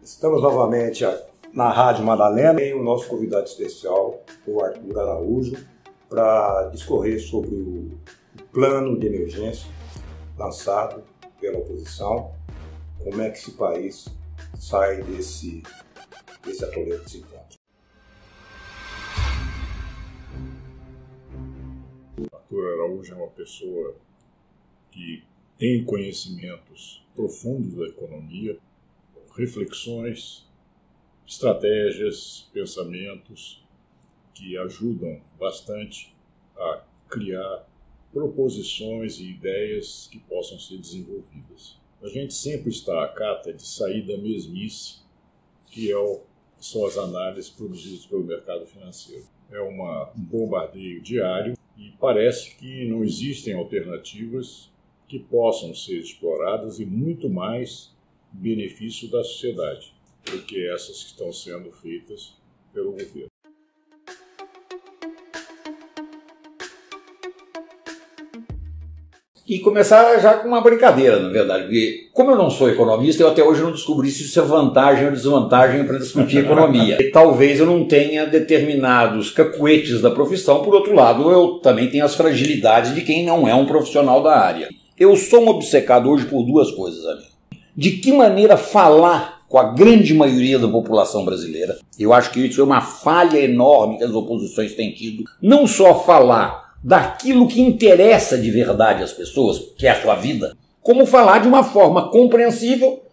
Estamos novamente na Rádio Madalena e o nosso convidado especial, o Arthur Araújo, para discorrer sobre o plano de emergência lançado pela oposição, como é que esse país sai desse atoleiro que se encontra. Arthur Araújo é uma pessoa que tem conhecimentos profundos da economia, reflexões, estratégias, pensamentos que ajudam bastante a criar proposições e ideias que possam ser desenvolvidas. A gente sempre está à cata de sair da mesmice, que são as análises produzidas pelo mercado financeiro. É um bombardeio diário e parece que não existem alternativas que possam ser exploradas e muito mais benefício da sociedade do que essas que estão sendo feitas pelo governo. E começar já com uma brincadeira, na verdade, porque como eu não sou economista, eu até hoje não descobri se isso é vantagem ou desvantagem para discutir economia. E talvez eu não tenha determinados cacuetes da profissão, por outro lado, eu também tenho as fragilidades de quem não é um profissional da área. Eu sou um obcecado hoje por duas coisas, amigo. De que maneira falar com a grande maioria da população brasileira. Eu acho que isso é uma falha enorme que as oposições têm tido. Não só falar daquilo que interessa de verdade às pessoas, que é a sua vida, como falar de uma forma compreensível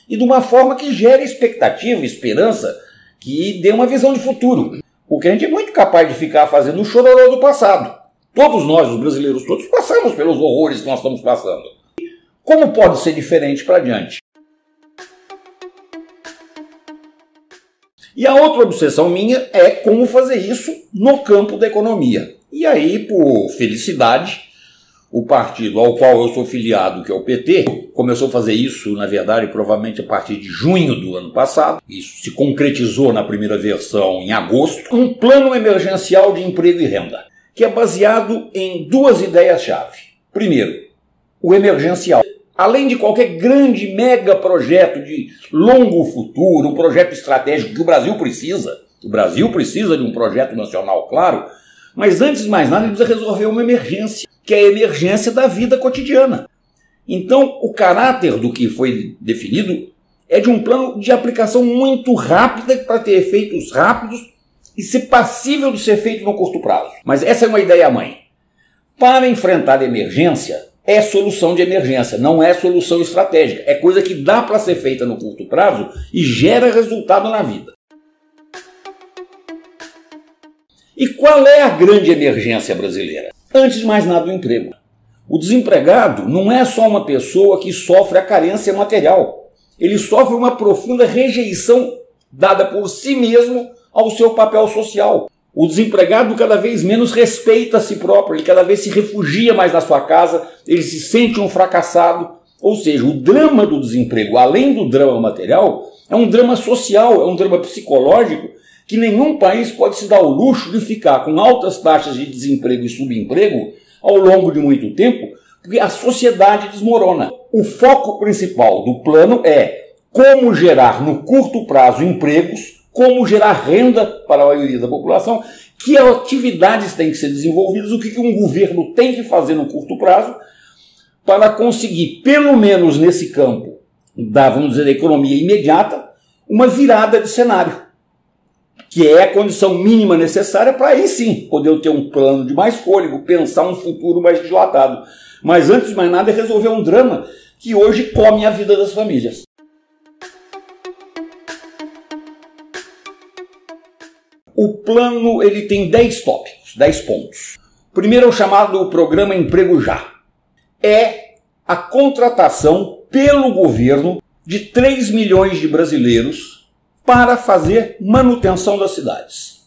e de uma forma que gere expectativa, esperança, que dê uma visão de futuro. Porque a gente é muito capaz de ficar fazendo o chororô do passado. Todos nós, os brasileiros todos, passamos pelos horrores que nós estamos passando. Como pode ser diferente para diante? E a outra obsessão minha é como fazer isso no campo da economia. E aí, por felicidade, o partido ao qual eu sou filiado, que é o PT, começou a fazer isso, na verdade, provavelmente a partir de junho do ano passado. Isso se concretizou na primeira versão em agosto. Um plano emergencial de emprego e renda, que é baseado em duas ideias-chave. Primeiro, o emergencial. Além de qualquer grande mega projeto de longo futuro, um projeto estratégico que o Brasil precisa de um projeto nacional, claro, mas antes de mais nada ele precisa resolver uma emergência, que é a emergência da vida cotidiana. Então, o caráter do que foi definido é de um plano de aplicação muito rápida para ter efeitos rápidos e ser passível de ser feito no curto prazo. Mas essa é uma ideia-mãe. Para enfrentar a emergência, é solução de emergência, não é solução estratégica. É coisa que dá para ser feita no curto prazo e gera resultado na vida. E qual é a grande emergência brasileira? Antes de mais nada, o emprego. O desempregado não é só uma pessoa que sofre a carência material. Ele sofre uma profunda rejeição dada por si mesmo ao seu papel social. O desempregado cada vez menos respeita a si próprio, ele cada vez se refugia mais na sua casa, ele se sente um fracassado. Ou seja, o drama do desemprego, além do drama material, é um drama social, é um drama psicológico que nenhum país pode se dar o luxo de ficar com altas taxas de desemprego e subemprego ao longo de muito tempo, porque a sociedade desmorona. O foco principal do plano é como gerar no curto prazo empregos, como gerar renda para a maioria da população, que atividades têm que ser desenvolvidas, o que um governo tem que fazer no curto prazo para conseguir, pelo menos nesse campo da, vamos dizer, da economia imediata, uma virada de cenário, que é a condição mínima necessária para aí sim poder ter um plano de mais fôlego, pensar um futuro mais dilatado. Mas antes de mais nada é resolver um drama que hoje come a vida das famílias. O plano ele tem 10 tópicos, 10 pontos. Primeiro é o chamado Programa Emprego Já. É a contratação pelo governo de 3 milhões de brasileiros para fazer manutenção das cidades.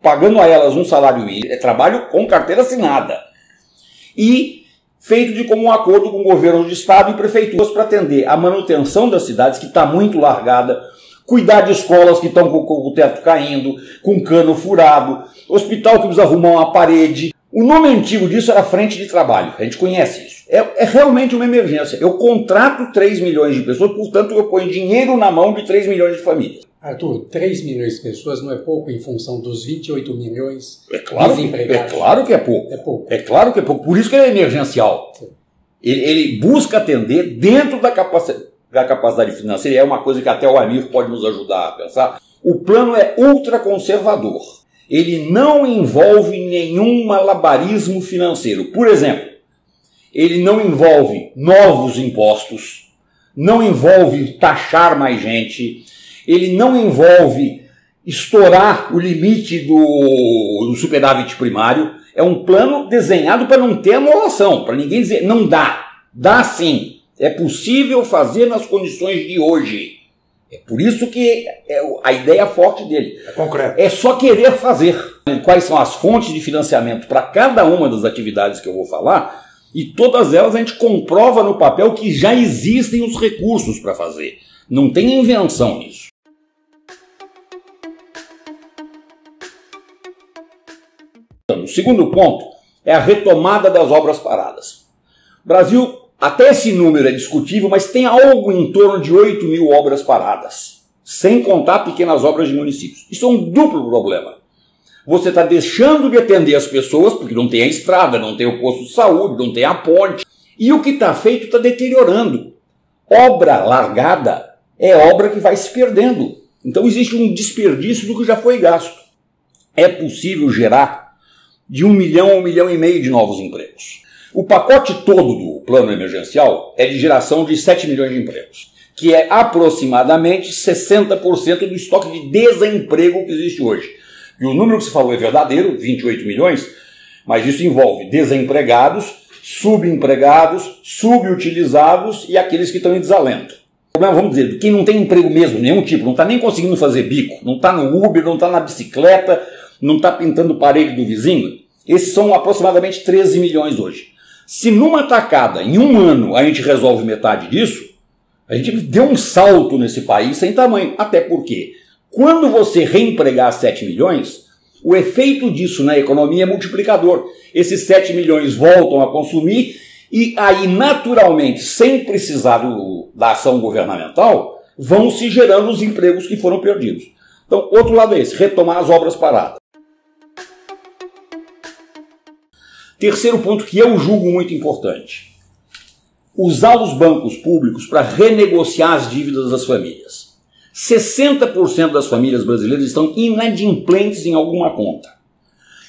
Pagando a elas um salário mínimo, é trabalho com carteira assinada. E feito de comum acordo com o governo do estado e prefeituras para atender a manutenção das cidades, que está muito largada, cuidar de escolas que estão com o teto caindo, com cano furado, hospital que precisa arrumar uma parede, O nome antigo disso era frente de trabalho, a gente conhece isso. É realmente uma emergência. Eu contrato 3 milhões de pessoas, portanto eu ponho dinheiro na mão de 3 milhões de famílias. Arthur, 3 milhões de pessoas não é pouco em função dos 28 milhões desempregados? É claro que é pouco. É pouco. É claro que é pouco. Por isso que ele é emergencial. Ele busca atender dentro da capacidade financeira, e é uma coisa que até o Amir pode nos ajudar a pensar. O plano é ultraconservador. Ele não envolve nenhum malabarismo financeiro. Por exemplo, ele não envolve novos impostos, não envolve taxar mais gente, ele não envolve estourar o limite do superávit primário. É um plano desenhado para não ter anulação, para ninguém dizer não dá. Dá sim. É possível fazer nas condições de hoje. É por isso que é a ideia forte dele. É concreto. É só querer fazer. Quais são as fontes de financiamento para cada uma das atividades que eu vou falar, e todas elas a gente comprova no papel que já existem os recursos para fazer. Não tem invenção nisso. Então, o segundo ponto é a retomada das obras paradas. O Brasil, até esse número é discutível, mas tem algo em torno de 8 mil obras paradas, sem contar pequenas obras de municípios. Isso é um duplo problema. Você está deixando de atender as pessoas, porque não tem a estrada, não tem o posto de saúde, não tem a ponte, e o que está feito está deteriorando. Obra largada é obra que vai se perdendo. Então existe um desperdício do que já foi gasto. É possível gerar de 1 milhão a 1,5 milhão de novos empregos. O pacote todo do plano emergencial é de geração de 7 milhões de empregos, que é aproximadamente 60% do estoque de desemprego que existe hoje. E o número que você falou é verdadeiro, 28 milhões, mas isso envolve desempregados, subempregados, subutilizados e aqueles que estão em desalento. O problema, vamos dizer, quem não tem emprego mesmo, nenhum tipo, não está nem conseguindo fazer bico, não está no Uber, não está na bicicleta, não está pintando parede do vizinho, esses são aproximadamente 13 milhões hoje. Se numa tacada, em um ano, a gente resolve metade disso, a gente deu um salto nesse país sem tamanho. Até porque, quando você reempregar 7 milhões, o efeito disso na economia é multiplicador. Esses 7 milhões voltam a consumir e aí, naturalmente, sem precisar da ação governamental, vão se gerando os empregos que foram perdidos. Então, outro lado é esse, retomar as obras paradas. Terceiro ponto que eu julgo muito importante. Usar os bancos públicos para renegociar as dívidas das famílias. 60% das famílias brasileiras estão inadimplentes em alguma conta.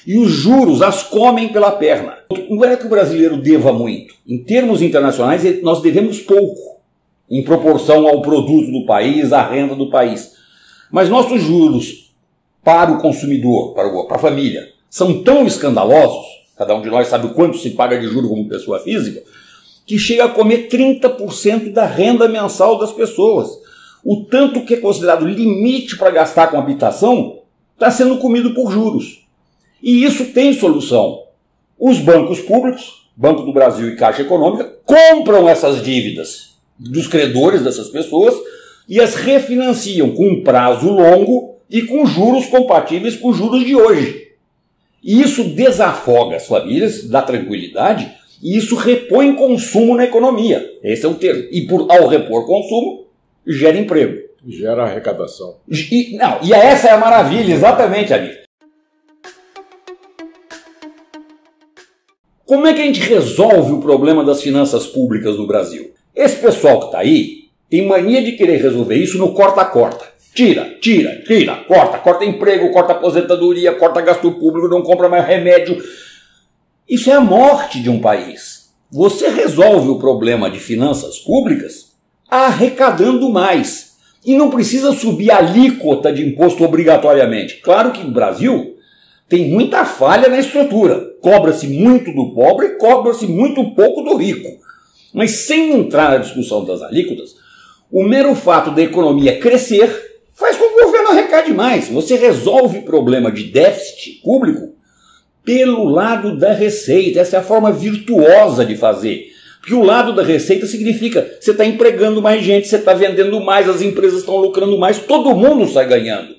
E os juros as comem pela perna. Não é que o brasileiro deva muito. Em termos internacionais, nós devemos pouco, em proporção ao produto do país, à renda do país. Mas nossos juros para o consumidor, para a família, são tão escandalosos, cada um de nós sabe o quanto se paga de juros como pessoa física, que chega a comer 30% da renda mensal das pessoas. O tanto que é considerado limite para gastar com habitação está sendo comido por juros. E isso tem solução. Os bancos públicos, Banco do Brasil e Caixa Econômica, compram essas dívidas dos credores dessas pessoas e as refinanciam com um prazo longo e com juros compatíveis com os juros de hoje. E isso desafoga as famílias, dá tranquilidade, e isso repõe consumo na economia. Esse é o termo. E ao repor consumo, gera emprego. Gera arrecadação. E essa é a maravilha, exatamente, amigo. Como é que a gente resolve o problema das finanças públicas no Brasil? Esse pessoal que está aí tem mania de querer resolver isso no corta-corta. Tira, corta emprego, corta aposentadoria, corta gasto público, não compra mais remédio. Isso é a morte de um país. Você resolve o problema de finanças públicas arrecadando mais. E não precisa subir a alíquota de imposto obrigatoriamente. Claro que no Brasil tem muita falha na estrutura. Cobra-se muito do pobre e cobra-se muito pouco do rico. Mas sem entrar na discussão das alíquotas, o mero fato da economia crescer faz com que o governo arrecade mais. Você resolve o problema de déficit público pelo lado da receita. Essa é a forma virtuosa de fazer. Porque o lado da receita significa você está empregando mais gente, você está vendendo mais, as empresas estão lucrando mais, todo mundo sai ganhando.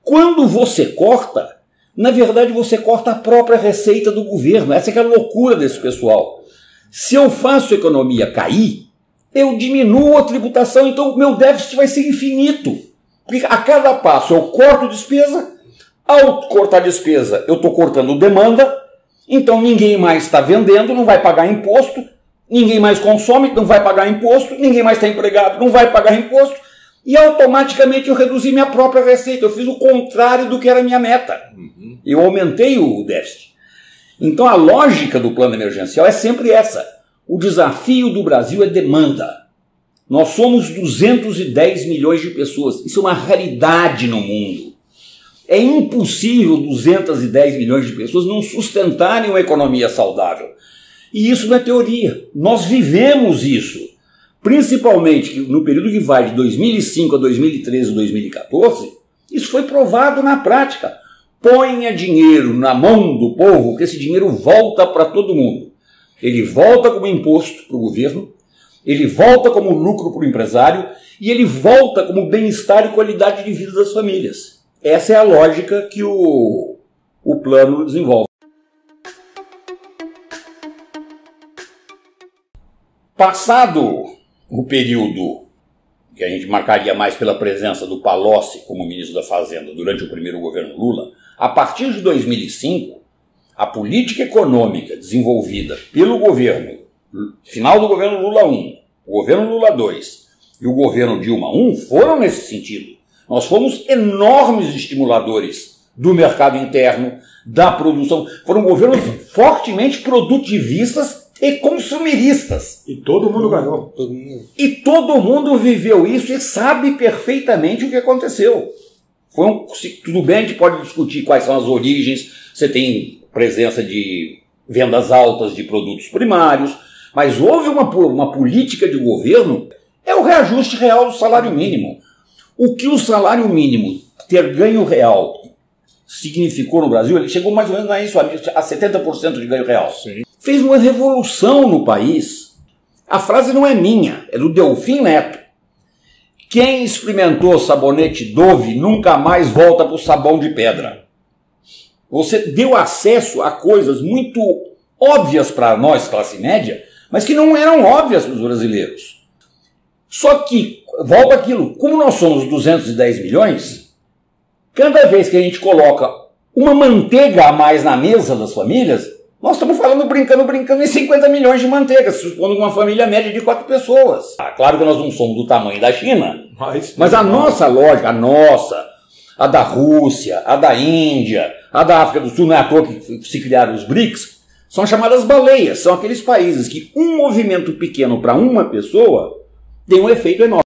Quando você corta, Na verdade, você corta a própria receita do governo. Essa é que é a loucura desse pessoal. Se eu faço a economia cair, eu diminuo a tributação, então o meu déficit vai ser infinito. Porque a cada passo eu corto despesa, ao cortar despesa eu estou cortando demanda, então ninguém mais está vendendo, não vai pagar imposto, ninguém mais consome, não vai pagar imposto, ninguém mais está empregado, não vai pagar imposto, e automaticamente eu reduzi minha própria receita, eu fiz o contrário do que era a minha meta. Eu aumentei o déficit. Então a lógica do plano emergencial é sempre essa. O desafio do Brasil é demanda. Nós somos 210 milhões de pessoas. Isso é uma raridade no mundo. É impossível 210 milhões de pessoas não sustentarem uma economia saudável. E isso não é teoria. Nós vivemos isso. Principalmente no período que vai de 2005 a 2013 e 2014, isso foi provado na prática. Ponha dinheiro na mão do povo, que esse dinheiro volta para todo mundo. Ele volta como imposto para o governo, ele volta como lucro para o empresário e ele volta como bem-estar e qualidade de vida das famílias. Essa é a lógica que o plano desenvolve. Passado o período que a gente marcaria mais pela presença do Palocci como ministro da Fazenda durante o primeiro governo Lula, a partir de 2005, a política econômica desenvolvida pelo governo, final do governo Lula I, o governo Lula II e o governo Dilma I, foram nesse sentido. Nós fomos enormes estimuladores do mercado interno, da produção. Foram governos fortemente produtivistas e consumeristas. E todo mundo ganhou. E todo mundo viveu isso e sabe perfeitamente o que aconteceu. Tudo bem, a gente pode discutir quais são as origens, você tem presença de vendas altas de produtos primários, mas houve uma política de governo, é o reajuste real do salário mínimo. O que o salário mínimo ter ganho real significou no Brasil, ele chegou mais ou menos a 70% de ganho real. Sim. Fez uma revolução no país. A frase não é minha, é do Delfim Neto. Quem experimentou sabonete Dove nunca mais volta para o sabão de pedra. Você deu acesso a coisas muito óbvias para nós, classe média, mas que não eram óbvias para os brasileiros. Só que, volta aquilo, como nós somos 210 milhões, cada vez que a gente coloca uma manteiga a mais na mesa das famílias, nós estamos falando, brincando em 50 milhões de manteiga, supondo uma família média de 4 pessoas. Claro que nós não somos do tamanho da China, mas a nossa lógica, a da Rússia, a da Índia, a da África do Sul, não é à toa que se criaram os BRICS, são chamadas baleias, são aqueles países que um movimento pequeno para uma pessoa tem um efeito enorme.